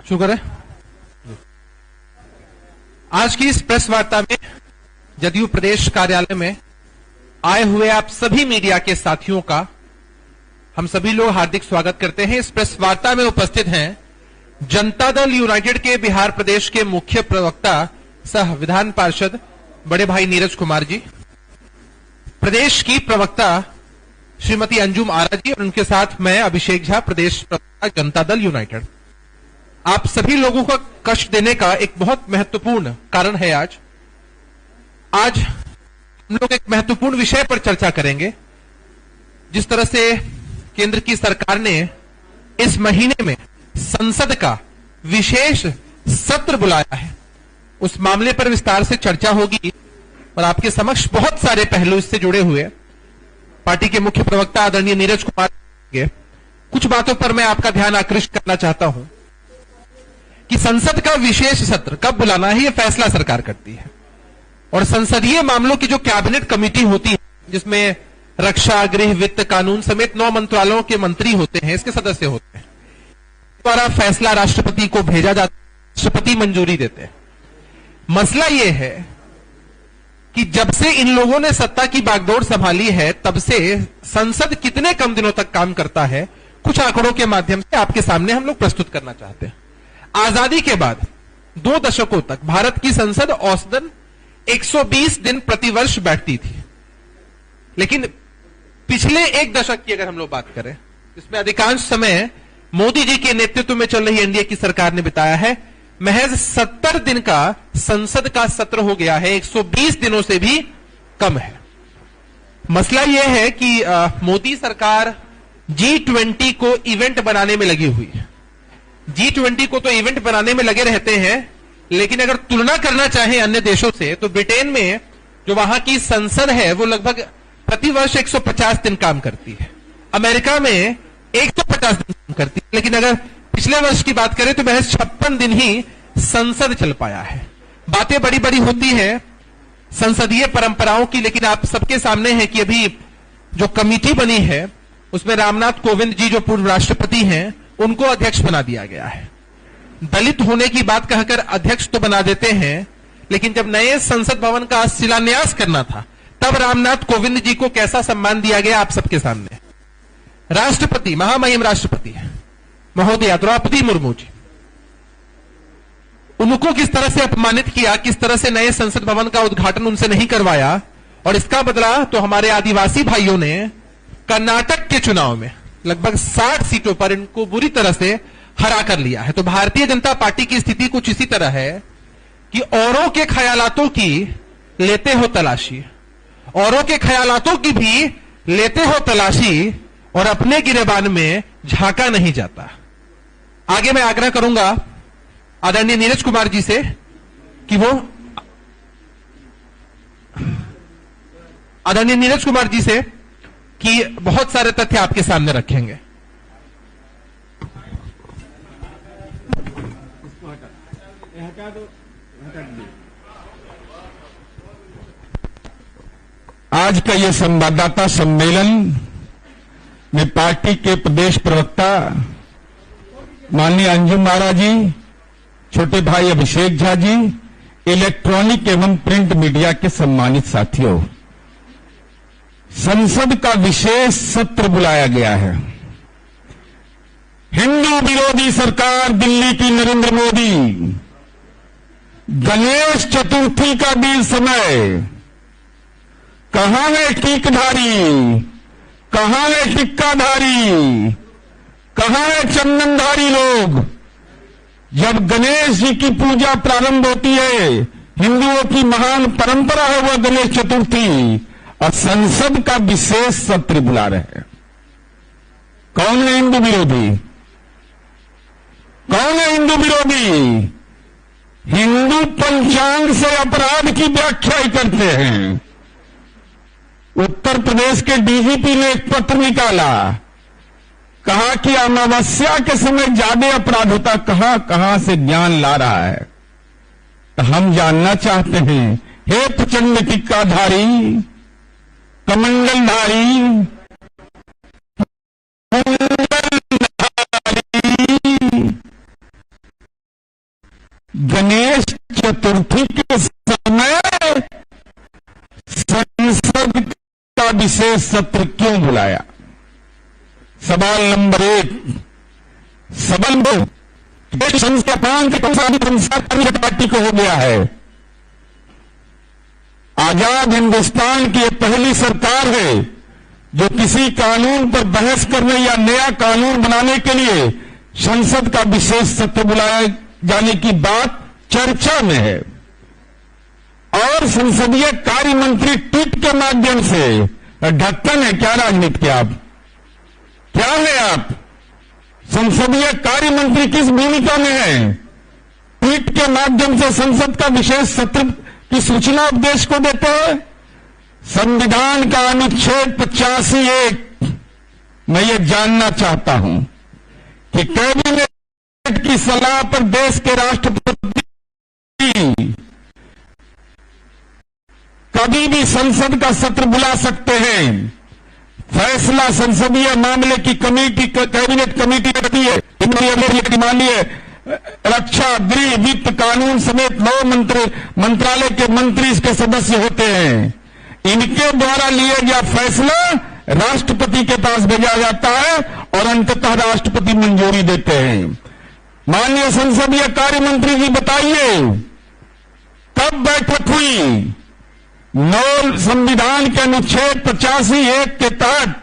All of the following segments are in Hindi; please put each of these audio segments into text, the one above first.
शुक्र है। आज की इस प्रेस वार्ता में जदयू प्रदेश कार्यालय में आए हुए आप सभी मीडिया के साथियों का हम सभी लोग हार्दिक स्वागत करते हैं। इस प्रेस वार्ता में उपस्थित हैं जनता दल यूनाइटेड के बिहार प्रदेश के मुख्य प्रवक्ता सह विधान पार्षद बड़े भाई नीरज कुमार जी, प्रदेश की प्रवक्ता श्रीमती अंजुम आरा जी और उनके साथ मैं अभिषेक झा, प्रदेश प्रवक्ता जनता दल यूनाइटेड। आप सभी लोगों को कष्ट देने का एक बहुत महत्वपूर्ण कारण है। आज हम लोग एक महत्वपूर्ण विषय पर चर्चा करेंगे। जिस तरह से केंद्र की सरकार ने इस महीने में संसद का विशेष सत्र बुलाया है, उस मामले पर विस्तार से चर्चा होगी और आपके समक्ष बहुत सारे पहलू इससे जुड़े हुए पार्टी के मुख्य प्रवक्ता आदरणीय नीरज कुमार के कुछ बातों पर मैं आपका ध्यान आकृष्ट करना चाहता हूं कि संसद का विशेष सत्र कब बुलाना है, यह फैसला सरकार करती है। और संसदीय मामलों की जो कैबिनेट कमेटी होती है, जिसमें रक्षा, गृह, वित्त, कानून समेत 9 मंत्रालयों के मंत्री होते हैं, इसके सदस्य होते हैं, द्वारा फैसला राष्ट्रपति को भेजा जाता है, राष्ट्रपति मंजूरी देते हैं। मसला यह है कि जब से इन लोगों ने सत्ता की बागडोर संभाली है, तब से संसद कितने कम दिनों तक काम करता है, कुछ आंकड़ों के माध्यम से आपके सामने हम लोग प्रस्तुत करना चाहते हैं। आजादी के बाद 2 दशकों तक भारत की संसद औसतन 120 दिन प्रतिवर्ष बैठती थी, लेकिन पिछले 1 दशक की अगर हम लोग बात करें, इसमें अधिकांश समय मोदी जी के नेतृत्व में चल रही एनडीए की सरकार ने बिताया है। महज 70 दिन का संसद का सत्र हो गया है, 120 दिनों से भी कम है। मसला यह है कि मोदी सरकार G20 को इवेंट बनाने में लगी हुई है। G20 को तो इवेंट बनाने में लगे रहते हैं, लेकिन अगर तुलना करना चाहें अन्य देशों से तो ब्रिटेन में जो वहां की संसद है वो लगभग प्रतिवर्ष 150 दिन काम करती है, अमेरिका में 150 दिन काम करती है, लेकिन अगर पिछले वर्ष की बात करें तो महज 56 दिन ही संसद चल पाया है। बातें बड़ी बड़ी होती हैं संसदीय परंपराओं की, लेकिन आप सबके सामने है कि अभी जो कमेटी बनी है उसमें रामनाथ कोविंद जी जो पूर्व राष्ट्रपति हैं उनको अध्यक्ष बना दिया गया है। दलित होने की बात कहकर अध्यक्ष तो बना देते हैं, लेकिन जब नए संसद भवन का शिलान्यास करना था तब रामनाथ कोविंद जी को कैसा सम्मान दिया गया आप सबके सामने। राष्ट्रपति, महामहिम राष्ट्रपति महोदया द्रौपदी मुर्मू जी, उनको किस तरह से अपमानित किया, किस तरह से नए संसद भवन का उद्घाटन उनसे नहीं करवाया, और इसका बदला तो हमारे आदिवासी भाइयों ने कर्नाटक के चुनाव में लगभग 60 सीटों पर इनको बुरी तरह से हरा कर लिया है। तो भारतीय जनता पार्टी की स्थिति कुछ इसी तरह है कि औरों के ख्यालातों की लेते हो तलाशी, औरों के ख्यालातों की भी लेते हो तलाशी और अपने गिरेबान में झांका नहीं जाता। आगे मैं आग्रह करूंगा आदरणीय नीरज कुमार जी से कि वो आदरणीय नीरज कुमार जी से कि बहुत सारे तथ्य आपके सामने रखेंगे। आज का यह संवाददाता सम्मेलन में पार्टी के प्रदेश प्रवक्ता माननीय अंजुम आरा जी, छोटे भाई अभिषेक झा जी, इलेक्ट्रॉनिक एवं प्रिंट मीडिया के सम्मानित साथियों, संसद का विशेष सत्र बुलाया गया है। हिंदू विरोधी सरकार दिल्ली की नरेंद्र मोदी गणेश चतुर्थी का भी समय, कहां है टीकधारी, कहां है टिक्काधारी, कहां है चंदनधारी लोग। जब गणेश जी की पूजा प्रारंभ होती है, हिंदुओं की महान परंपरा है वह गणेश चतुर्थी, और संसद का विशेष सत्र बुला रहे हैं। कौन है हिंदू विरोधी? कौन है हिंदू विरोधी? हिंदू पंचांग से अपराध की व्याख्या ही करते हैं। उत्तर प्रदेश के डीजीपी ने एक पत्र निकाला, कहा कि अमावस्या के समय ज्यादा अपराध होता, कहां से ज्ञान ला रहा है। तो हम जानना चाहते हैं, हे प्रचंड टिक्काधारी, कमंडलधारी, गणेश चतुर्थी के समय संसद का विशेष सत्र क्यों बुलाया? सवाल नंबर 1। सवाल 2, संस्थापन के संस्कार पार्टी को हो गया है। आजाद हिंदुस्तान की यह पहली सरकार है जो किसी कानून पर बहस करने या नया कानून बनाने के लिए संसद का विशेष सत्र बुलाए जाने की बात चर्चा में है। और संसदीय कार्य मंत्री ट्वीट के माध्यम से ढक्कन है क्या राजनीति के? आप क्या है? आप संसदीय कार्य मंत्री किस भूमिका में है? ट्वीट के माध्यम से संसद का विशेष सत्र की सूचना उपदेश को देते हैं। संविधान का अनुच्छेद 85(1) मैं ये जानना चाहता हूं कि कैबिनेट की सलाह पर देश के राष्ट्रपति कभी भी संसद का सत्र बुला सकते हैं। फैसला संसदीय मामले की कमेटी, कैबिनेट कमेटी करती है। इनमें माननीय रक्षा, गृह, वित्त, कानून समेत 9 मंत्रालय के मंत्री इसके सदस्य होते हैं। इनके द्वारा लिया गया फैसला राष्ट्रपति के पास भेजा जाता है और अंततः राष्ट्रपति मंजूरी देते हैं। माननीय संसदीय कार्य मंत्री जी बताइए, कब बैठक हुई? संविधान के अनुच्छेद 85(1) के तहत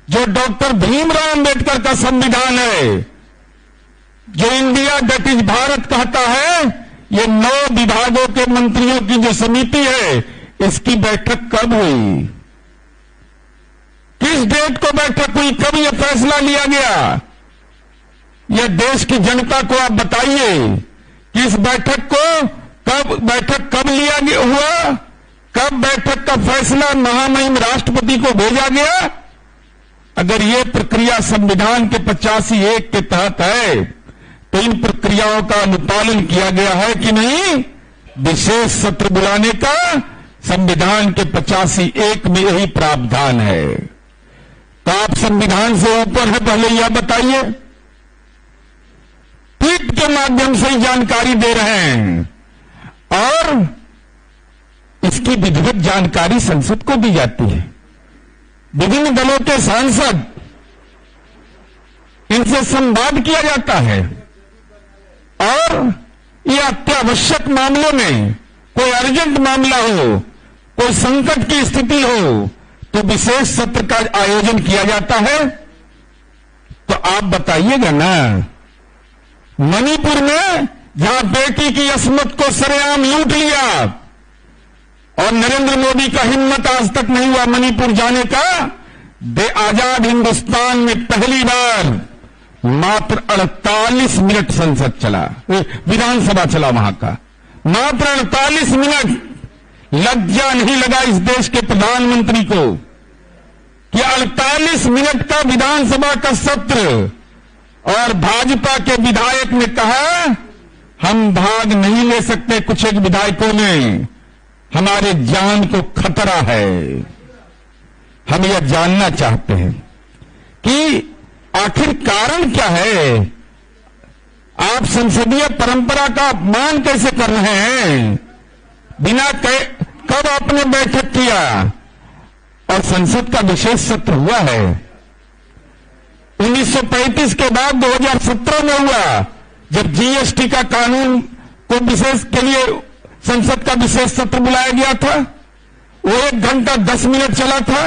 जो डॉक्टर भीमराव अंबेडकर का संविधान है, जो इंडिया दैट इज भारत कहता है, ये 9 विभागों के मंत्रियों की जो समिति है, इसकी बैठक कब हुई? किस डेट को बैठक हुई? कब यह फैसला लिया गया? यह देश की जनता को आप बताइए कि इस बैठक कब लिया गया हुआ? कब बैठक का फैसला महामहिम राष्ट्रपति को भेजा गया? अगर यह प्रक्रिया संविधान के 85(1) के तहत है तो इन प्रक्रियाओं का अनुपालन किया गया है कि नहीं? विशेष सत्र बुलाने का संविधान के 85(1) में यही प्रावधान है। तो आप संविधान से ऊपर है, पहले यह बताइए। ट्वीट के माध्यम से जानकारी दे रहे हैं और इसकी विधिवत जानकारी संसद को दी जाती है। विभिन्न दलों के सांसद, इनसे संवाद किया जाता है और ये अत्यावश्यक मामलों में, कोई अर्जेंट मामला हो, कोई संकट की स्थिति हो, तो विशेष सत्र का आयोजन किया जाता है। तो आप बताइएगा ना, मणिपुर में जहां बेटी की अस्मत को सरेआम लूट लिया और नरेंद्र मोदी का हिम्मत आज तक नहीं हुआ मणिपुर जाने का, आजाद हिंदुस्तान में पहली बार मात्र 48 मिनट संसद चला, विधानसभा चला वहां का, मात्र 48 मिनट। लज्जा नहीं लगा इस देश के प्रधानमंत्री को कि 48 मिनट का विधानसभा का सत्र, और भाजपा के विधायक ने कहा हम भाग नहीं ले सकते, कुछ एक विधायकों ने, हमारे जान को खतरा है। हम यह जानना चाहते हैं कि आखिर कारण क्या है? आप संसदीय परंपरा का अपमान कैसे कर रहे हैं? बिना कब आपने बैठक किया? और संसद का विशेष सत्र हुआ है 1935 के बाद 2017 में हुआ, जब जीएसटी का कानून को विशेष के लिए संसद का विशेष सत्र बुलाया गया था। वो 1 घंटा 10 मिनट चला था।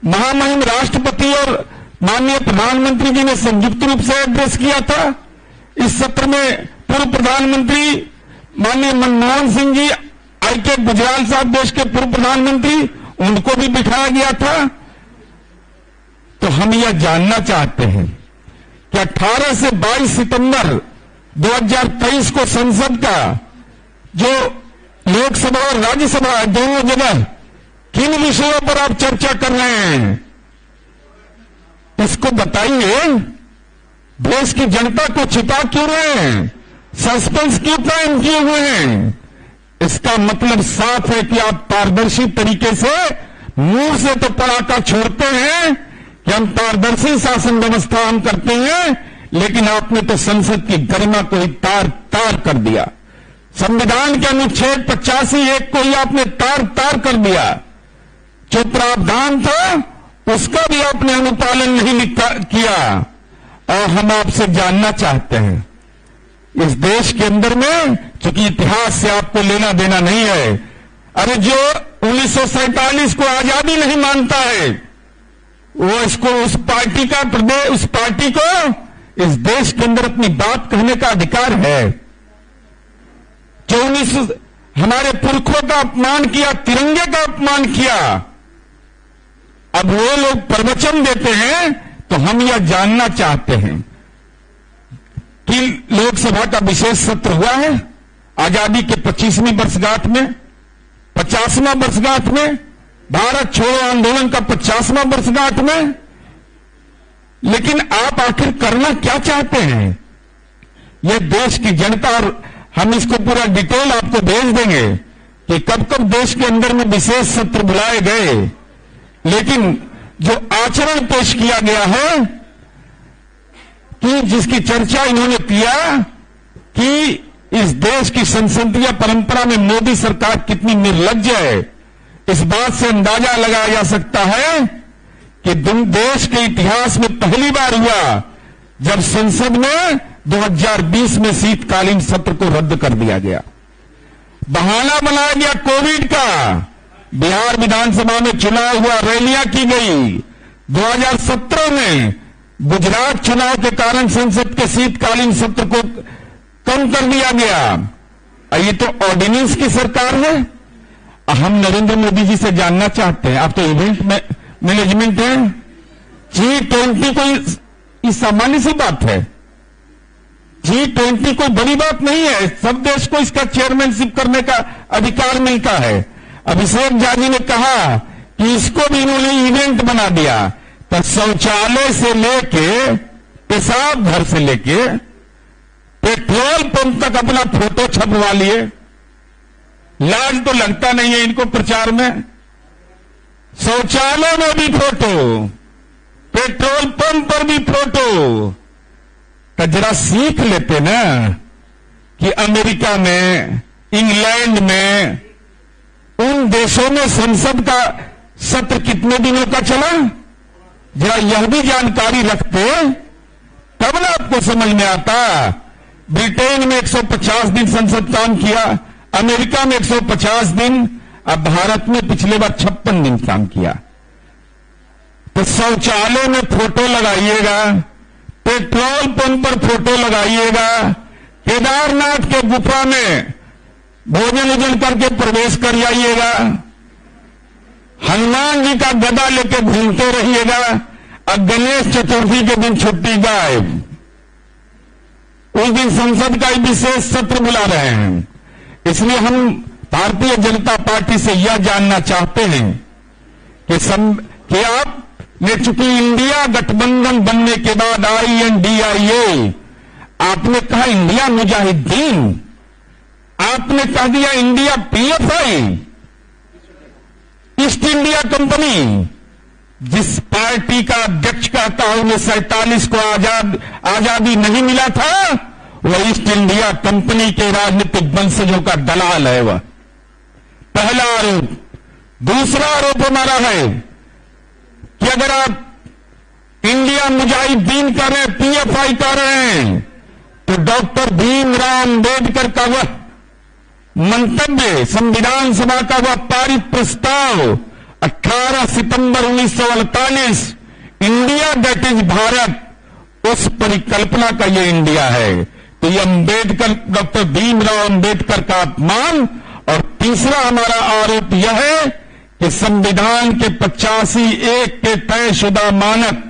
महामहिम राष्ट्रपति और माननीय प्रधानमंत्री जी ने संयुक्त रूप से एड्रेस किया था। इस सत्र में पूर्व प्रधानमंत्री माननीय मनमोहन सिंह जी, आईके गुजराल साहब देश के पूर्व प्रधानमंत्री, उनको भी बिठाया गया था। तो हम यह जानना चाहते हैं कि 18 से 22 सितंबर 2023 को संसद का जो लोकसभा और राज्यसभा दोनों जगह किन विषयों पर आप चर्चा कर रहे हैं, इसको बताइए। देश की जनता को छिपा क्यों रहे हैं? सस्पेंस क्यों कायम किए हुए हैं? इसका मतलब साफ है कि आप पारदर्शी तरीके से मुंह से तो पड़ाका छोड़ते हैं कि हम पारदर्शी शासन व्यवस्था हम करते हैं, लेकिन आपने तो संसद की गरिमा को ही तार तार कर दिया। संविधान के अनुच्छेद 85(1) को ही आपने तार तार कर दिया। जो प्रावधान था उसका भी आपने अनुपालन नहीं किया। और हम आपसे जानना चाहते हैं, इस देश के अंदर में, चूंकि इतिहास से आपको लेना देना नहीं है, अरे जो 1947 को आजादी नहीं मानता है, वो इसको उस पार्टी को इस देश के अंदर अपनी बात कहने का अधिकार है। जो हमारे पुरखों का अपमान किया, तिरंगे का अपमान किया, अब वो लोग प्रवचन देते हैं, तो हम यह जानना चाहते हैं कि लोकसभा का विशेष सत्र हुआ है आजादी के 25वीं वर्षगांठ में, 50वां वर्षगांठ में, भारत छोड़ो आंदोलन का 50वां वर्षगांठ में, लेकिन आप आखिर करना क्या चाहते हैं? यह देश की जनता, और हम इसको पूरा डिटेल आपको भेज देंगे कि कब कब देश के अंदर में विशेष सत्र बुलाए गए, लेकिन जो आचरण पेश किया गया है कि जिसकी चर्चा इन्होंने किया कि इस देश की संसदीय परंपरा में मोदी सरकार कितनी निर्लज्ज है, इस बात से अंदाजा लगाया जा सकता है कि देश के इतिहास में पहली बार हुआ जब संसद में 2020 में शीतकालीन सत्र को रद्द कर दिया गया। बहाना बनाया गया कोविड का। बिहार विधानसभा में चुनाव हुआ, रैलियां की गई। 2017 में गुजरात चुनाव के कारण संसद के शीतकालीन सत्र को कम कर दिया गया। ये तो ऑर्डिनेंस की सरकार है। हम नरेंद्र मोदी जी से जानना चाहते हैं, आप तो इवेंट मैनेजमेंट है, G20 कोई सामान्य सी बात है। G20 कोई बड़ी बात नहीं है, सब देश को इसका चेयरमैनशिप करने का अधिकार मिलता है। अभिषेक झा जी ने कहा कि इसको भी इन्होंने इवेंट बना दिया, तो शौचालय से लेके पेशाब घर से लेके पेट्रोल पंप तक अपना फोटो छपवा लिए। लाज तो लगता नहीं है इनको प्रचार में। शौचालय में भी फोटो, पेट्रोल पंप पर भी फोटो। तो जरा सीख लेते ना कि अमेरिका में, इंग्लैंड में, उन देशों में संसद का सत्र कितने दिनों का चला, जरा यह भी जानकारी रखते तब ना आपको समझ में आता। ब्रिटेन में 150 दिन संसद काम किया, अमेरिका में 150 दिन, अब भारत में पिछले बार 56 दिन काम किया। तो शौचालय में फोटो लगाइएगा, पेट्रोल पंप पर फोटो लगाइएगा, केदारनाथ के गुफा में भोजन वोजन करके प्रवेश कर जाइएगा, हनुमान जी का गदा लेके घूमते रहिएगा, और गणेश चतुर्थी के दिन छुट्टी गायब। उस दिन संसद का विशेष सत्र बुला रहे हैं। इसलिए हम भारतीय जनता पार्टी से यह जानना चाहते हैं कि आपने चूंकि इंडिया गठबंधन बनने के बाद INDIA, आपने कहा इंडिया मुजाहिदीन, आपने कह दिया India PFI, east India company. जिस पार्टी का अध्यक्ष कहता है 1947 को आजादी नहीं मिला था, वह ईस्ट इंडिया कंपनी के राजनीतिक वंशजों का दलाल है। वह पहला आरोप। दूसरा आरोप हमारा है कि अगर आप इंडिया मुजाहिदीन कर रहे हैं, PFI कर रहे हैं, तो डॉक्टर भीमराव अंबेडकर का वह मंतव्य, संविधान सभा का वह पारित प्रस्ताव 18 सितंबर 1948, इंडिया दैट इज भारत, उस परिकल्पना का ये इंडिया है। तो ये अंबेडकर, डॉक्टर भीमराव अंबेडकर का अपमान। और तीसरा हमारा आरोप यह है कि संविधान के 85(1) के तयशुदा मानक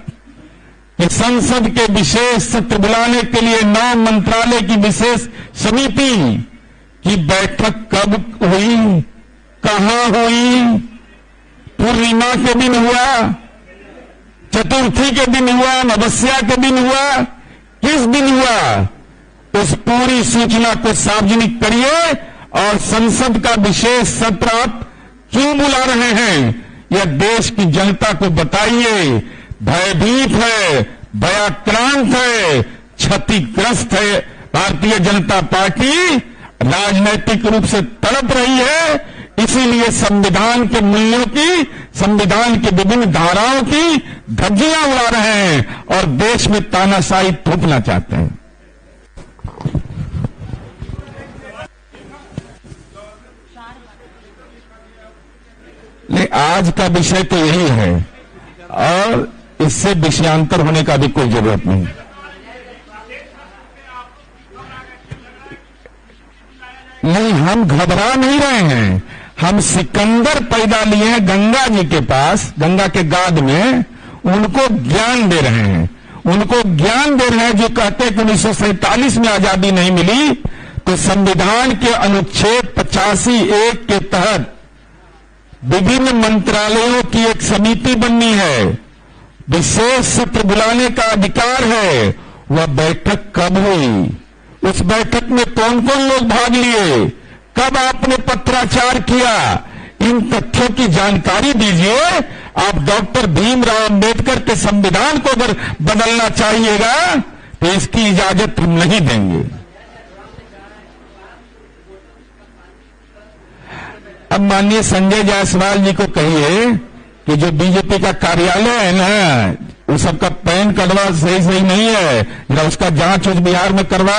कि संसद के विशेष सत्र बुलाने के लिए 9 मंत्रालय की विशेष समिति की बैठक कब हुई, कहां हुई, पूर्णिमा के दिन हुआ, चतुर्थी के दिन हुआ, अमावस्या के दिन हुआ, किस दिन हुआ, उस पूरी सूचना को सार्वजनिक करिए। और संसद का विशेष सत्र आप क्यों बुला रहे हैं, यह देश की जनता को बताइए। भयभीत है, भयाक्रांत है, क्षतिग्रस्त है। भारतीय जनता पार्टी राजनैतिक रूप से तड़प रही है, इसीलिए संविधान के मूल्यों की, संविधान की विभिन्न धाराओं की धज्जियां उड़ा रहे हैं और देश में तानाशाही थोपना चाहते हैं। नहीं, आज का विषय तो यही है और इससे विषयांतर होने का भी कोई जरूरत नहीं। नहीं, हम घबरा नहीं रहे हैं। हम सिकंदर पैदा लिए हैं गंगा जी के पास, गंगा के गाद में, उनको ज्ञान दे रहे हैं। उनको ज्ञान दे रहे हैं जो कहते हैं कि 1947 में आजादी नहीं मिली तो संविधान के अनुच्छेद 85(1) के तहत विभिन्न मंत्रालयों की एक समिति बननी है, विशेष सत्र बुलाने का अधिकार है। वह बैठक कब हुई? उस बैठक में कौन कौन लोग भाग लिए? कब आपने पत्राचार किया? इन तथ्यों की जानकारी दीजिए। आप डॉक्टर भीमराव अंबेडकर के संविधान को अगर बदलना चाहिएगा तो इसकी इजाजत हम नहीं देंगे। अब माननीय संजय जायसवाल जी को कहिए कि जो बीजेपी का कार्यालय है ना, वो सबका पैन कार्ड सही नहीं है, जरा उसका जांच उस बिहार में करवा